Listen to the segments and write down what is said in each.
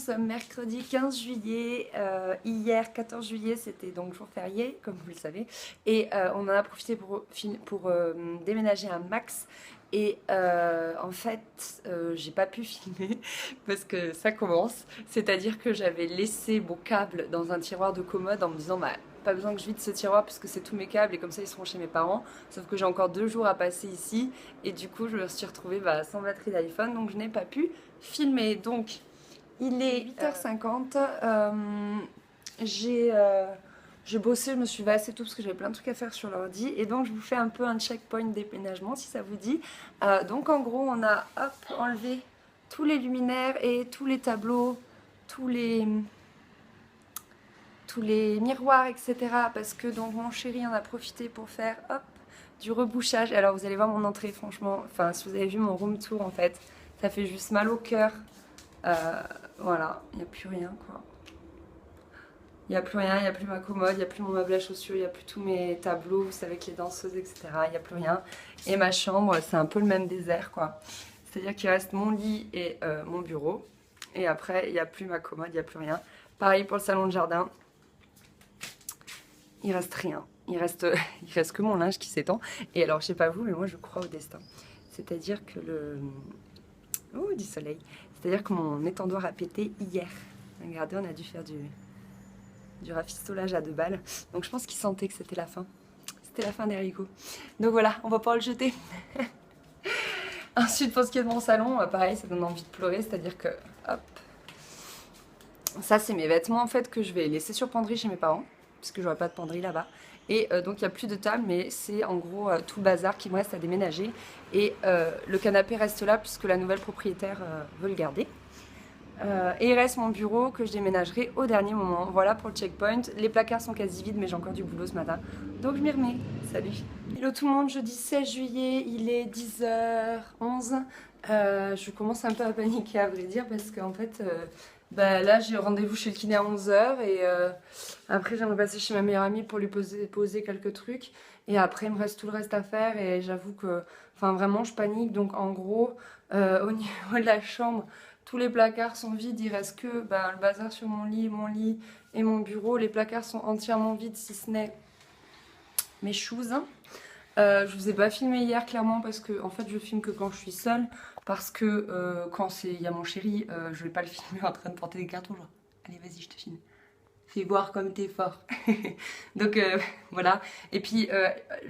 sommes mercredi 15 juillet. Hier, 14 juillet, c'était donc jour férié, comme vous le savez. Et on en a profité pour déménager un max. Et en fait, j'ai pas pu filmer parce que ça commence. C'est-à-dire que j'avais laissé mon câble dans un tiroir de commode en me disant bah, pas besoin que je vide ce tiroir puisque c'est tous mes câbles et comme ça ils seront chez mes parents. Sauf que j'ai encore 2 jours à passer ici et du coup je me suis retrouvée sans batterie d'iPhone donc je n'ai pas pu filmer. Donc il est 8h50. J'ai bossé, je me suis levée assez tôt parce que j'avais plein de trucs à faire sur l'ordi et donc je vous fais un peu un checkpoint déménagement si ça vous dit. Donc en gros on a enlevé tous les luminaires et tous les tableaux, tous les miroirs, etc. Parce que donc mon chéri en a profité pour faire du rebouchage. Alors vous allez voir mon entrée, franchement, enfin si vous avez vu mon room tour en fait, ça fait juste mal au cœur. Voilà, il n'y a plus rien quoi. Il n'y a plus rien, il n'y a plus ma commode, il n'y a plus mon meuble à chaussures, il n'y a plus tous mes tableaux, vous savez, avec les danseuses, etc. Il n'y a plus rien. Et ma chambre, c'est un peu le même désert quoi. C'est-à-dire qu'il reste mon lit et mon bureau. Et après, il n'y a plus ma commode, il n'y a plus rien. Pareil pour le salon de jardin. Il reste rien. Il reste que mon linge qui s'étend. Et alors, je sais pas vous, mais moi, je crois au destin. C'est-à-dire que Oh, du soleil. C'est-à-dire que mon étendoir a pété hier. Regardez, on a dû faire du rafistolage à 2 balles. Donc, je pense qu'il sentait que c'était la fin. C'était la fin des haricots. Donc voilà, on va pas le jeter. Ensuite, pour ce qui est de mon salon, pareil, ça donne envie de pleurer. C'est-à-dire que, hop. Ça, c'est mes vêtements, en fait, que je vais laisser sur penderie chez mes parents. Parce que j'aurai pas de penderie là-bas. Et donc il n'y a plus de table, mais c'est en gros tout le bazar qui me reste à déménager. Et le canapé reste là puisque la nouvelle propriétaire veut le garder. Et il reste mon bureau que je déménagerai au dernier moment. Voilà pour le checkpoint. Les placards sont quasi vides, mais j'ai encore du boulot ce matin. Donc je m'y remets. Salut. Hello tout le monde, jeudi 16 juillet, il est 10h11. Je commence un peu à paniquer à vrai dire parce qu'en fait... là j'ai rendez-vous chez le kiné à 11h et après j'aimerais passer chez ma meilleure amie pour lui poser quelques trucs et après il me reste tout le reste à faire et j'avoue que enfin vraiment je panique donc en gros au niveau de la chambre tous les placards sont vides, il reste que le bazar sur mon lit et mon bureau, les placards sont entièrement vides si ce n'est mes shoes. Je vous ai pas filmé hier clairement parce que en fait je filme que quand je suis seule parce que quand il y a mon chéri je vais pas le filmer en train de porter des cartons genre allez vas-y je te filme, fais voir comme t'es fort. Donc voilà, et puis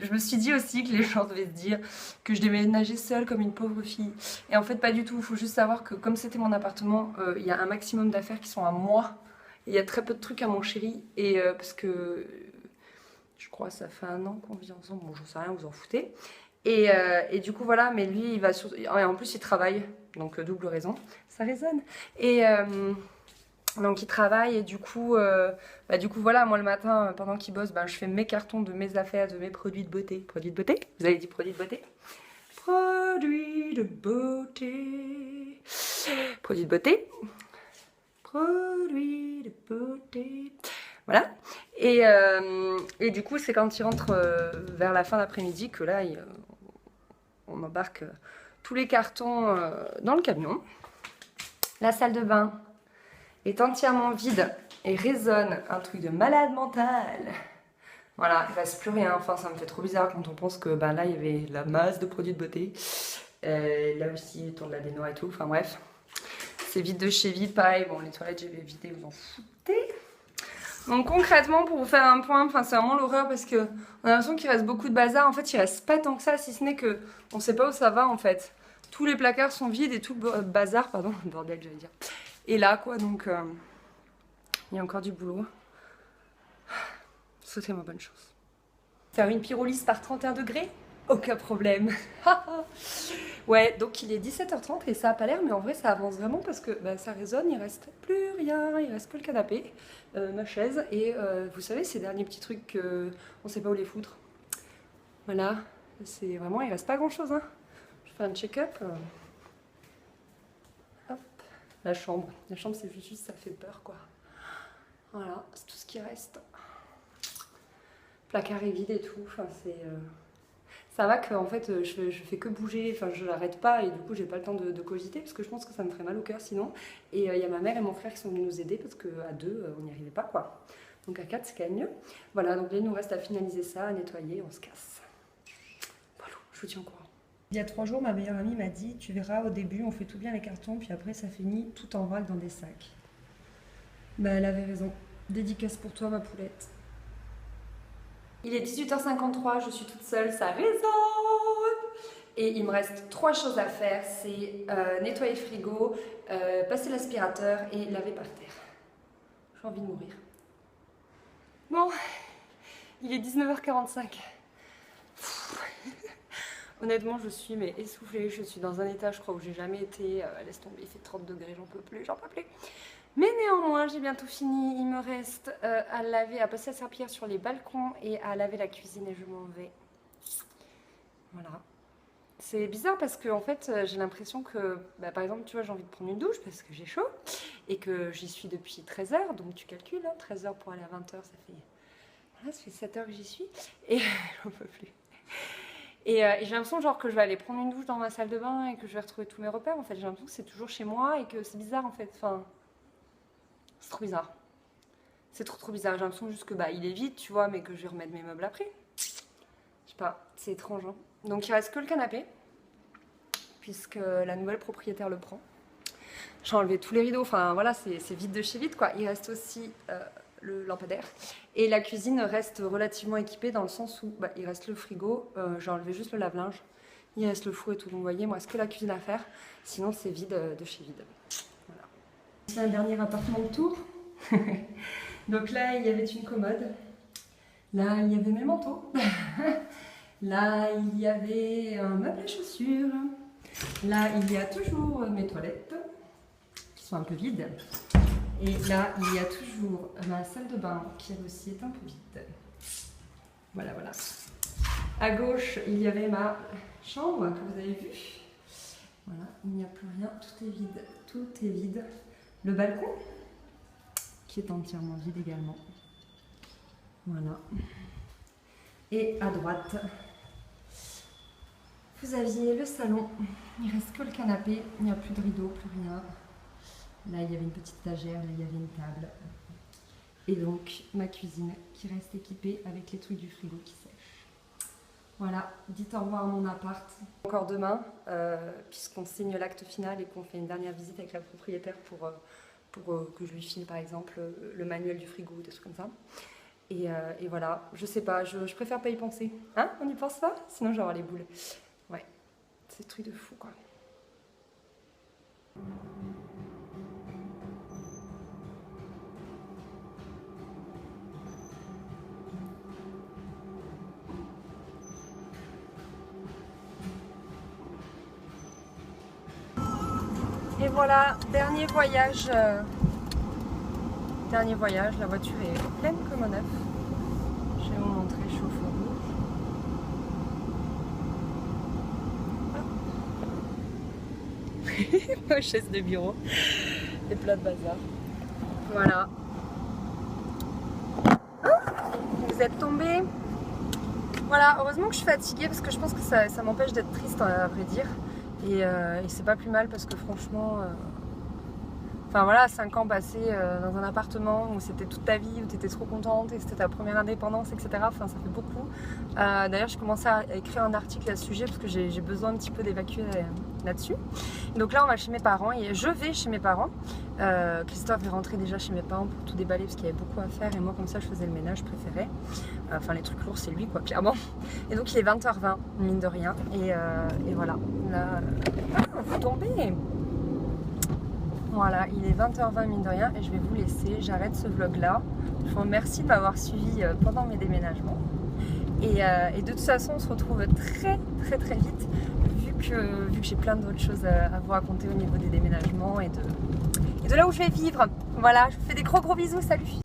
je me suis dit aussi que les gens devaient se dire que je déménageais seule comme une pauvre fille et en fait pas du tout. Il faut juste savoir que comme c'était mon appartement il y a un maximum d'affaires qui sont à moi et il y a très peu de trucs à mon chéri et parce que je crois que ça fait 1 an qu'on vit ensemble, bon j'en sais rien, vous en foutez. Et du coup voilà, mais lui il va sur... et en plus il travaille, donc double raison, ça résonne. Et donc il travaille et du coup voilà, moi le matin pendant qu'il bosse, je fais mes cartons de mes affaires, de mes produits de beauté. Produits de beauté? Vous avez dit produits de beauté? Produits de beauté. Produits de beauté. Produits de beauté. Voilà. Et du coup, c'est quand il rentre vers la fin d'après-midi que là, on embarque tous les cartons dans le camion. La salle de bain est entièrement vide et résonne un truc de malade mental. Voilà, il ne reste plus rien. Enfin, ça me fait trop bizarre quand on pense que là, il y avait la masse de produits de beauté. Là aussi, autour de la baignoire et tout. Enfin bref, c'est vide de chez vide. Pareil, bon, les toilettes, je vais vider, vous en foutez. Donc concrètement pour vous faire un point, c'est vraiment l'horreur parce que on a l'impression qu'il reste beaucoup de bazar. En fait il reste pas tant que ça si ce n'est que on sait pas où ça va en fait. Tous les placards sont vides et tout le bazar, pardon, bordel j'allais dire. Et là quoi donc il y a encore du boulot. Souhaitez-moi bonne chance. Faire une pyrolyse par 31 degrés? Aucun problème. Ouais, donc il est 17h30 et ça a pas l'air, mais en vrai ça avance vraiment parce que ça résonne, il reste plus rien, il reste que le canapé, ma chaise et vous savez ces derniers petits trucs on sait pas où les foutre. Voilà, c'est vraiment, il reste pas grand chose. Hein. Je fais un check-up. Hop, la chambre c'est juste ça fait peur quoi. Voilà, c'est tout ce qui reste. Placard est vide et tout, enfin Ça va que en fait je fais que bouger, enfin je l'arrête pas et du coup j'ai pas le temps de cogiter parce que je pense que ça me ferait mal au cœur sinon. Et il y a ma mère et mon frère qui sont venus nous aider parce qu'à deux on n'y arrivait pas quoi. Donc à 4 c'est quand même mieux. Voilà, donc là il nous reste à finaliser ça, à nettoyer, on se casse. Voilà, je vous tiens au courant. Il y a 3 jours ma meilleure amie m'a dit tu verras au début on fait tout bien les cartons puis après ça finit tout en vrac dans des sacs. Bah elle avait raison. Dédicace pour toi ma poulette. Il est 18h53, je suis toute seule, ça résonne. Et il me reste 3 choses à faire, c'est nettoyer le frigo, passer l'aspirateur et laver par terre. J'ai envie de mourir. Bon, il est 19h45. Honnêtement, je suis essoufflée, je suis dans un état, je crois, où j'ai jamais été. Laisse tomber, il fait 30 degrés, j'en peux plus. Mais néanmoins, j'ai bientôt fini. Il me reste à laver, à passer la serpillière sur les balcons et à laver la cuisine et je m'en vais. Voilà. C'est bizarre parce que en fait, j'ai l'impression que, par exemple, tu vois, j'ai envie de prendre une douche parce que j'ai chaud et que j'y suis depuis 13h. Donc tu calcules, hein, 13h pour aller à 20h, ça fait 7h que j'y suis et j'en peux plus. Et j'ai l'impression genre que je vais aller prendre une douche dans ma salle de bain et que je vais retrouver tous mes repères. En fait, j'ai l'impression que c'est toujours chez moi et que c'est bizarre en fait. Enfin, c'est trop bizarre. C'est trop bizarre. J'ai l'impression juste que il est vide, tu vois, mais que je vais remettre mes meubles après. Je sais pas, c'est étrange. Hein. Donc il reste que le canapé, puisque la nouvelle propriétaire le prend. J'ai enlevé tous les rideaux, enfin voilà, c'est vide de chez vide quoi. Il reste aussi le lampadaire. Et la cuisine reste relativement équipée dans le sens où il reste le frigo, j'ai enlevé juste le lave-linge. Il reste le four et tout, donc vous voyez, moi c'est que la cuisine à faire. Sinon c'est vide de chez vide. Voilà. C'est un dernier appartement de tour. Donc là il y avait une commode. Là il y avait mes manteaux. Là il y avait un meuble à chaussures. Là il y a toujours mes toilettes qui sont un peu vides. Et là il y a toujours ma salle de bain qui elle aussi est un peu vide. Voilà. À gauche il y avait ma chambre que vous avez vue. Voilà, il n'y a plus rien, tout est vide. Le balcon qui est entièrement vide également. Voilà. Et à droite, vous aviez le salon. Il ne reste que le canapé, il n'y a plus de rideau, plus rien. Là, il y avait une petite étagère, là, il y avait une table. Et donc, ma cuisine qui reste équipée avec les trucs du frigo qui sèchent. Voilà, dites au revoir à mon appart. Encore demain, puisqu'on signe l'acte final et qu'on fait une dernière visite avec la propriétaire pour que je lui file par exemple le manuel du frigo, des trucs comme ça. Et voilà, je sais pas, je préfère pas y penser. Hein, on n'y pense pas? Sinon je vais avoir les boules. Ouais, c'est un truc de fou quoi. Et voilà, dernier voyage, la voiture est pleine comme un œuf. Je vais vous montrer, je suis au feu rouge. Ma chaise de bureau, et plein de bazar. Voilà. Vous êtes tombés. Voilà, heureusement que je suis fatiguée parce que je pense que ça m'empêche d'être triste à vrai dire. Et c'est pas plus mal parce que franchement, enfin voilà, 5 ans passés dans un appartement où c'était toute ta vie, où tu étais trop contente et c'était ta première indépendance, etc. Enfin, ça fait beaucoup. D'ailleurs, j'ai commencé à écrire un article à ce sujet parce que j'ai besoin un petit peu d'évacuer là-dessus. Donc là, on va chez mes parents et je vais chez mes parents. Christophe est rentré déjà chez mes parents pour tout déballer parce qu'il y avait beaucoup à faire et moi, comme ça, je faisais le ménage, je préférais. Enfin, les trucs lourds, c'est lui, quoi, clairement. Et donc, il est 20h20, mine de rien. Et voilà. Là, vous tombez. Voilà, il est 20h20 mine de rien et je vais vous laisser, j'arrête ce vlog là. Je vous remercie de m'avoir suivi pendant mes déménagements. Et de toute façon, on se retrouve très vite vu que j'ai plein d'autres choses à vous raconter au niveau des déménagements et de là où je vais vivre. Voilà, je vous fais des gros bisous, salut!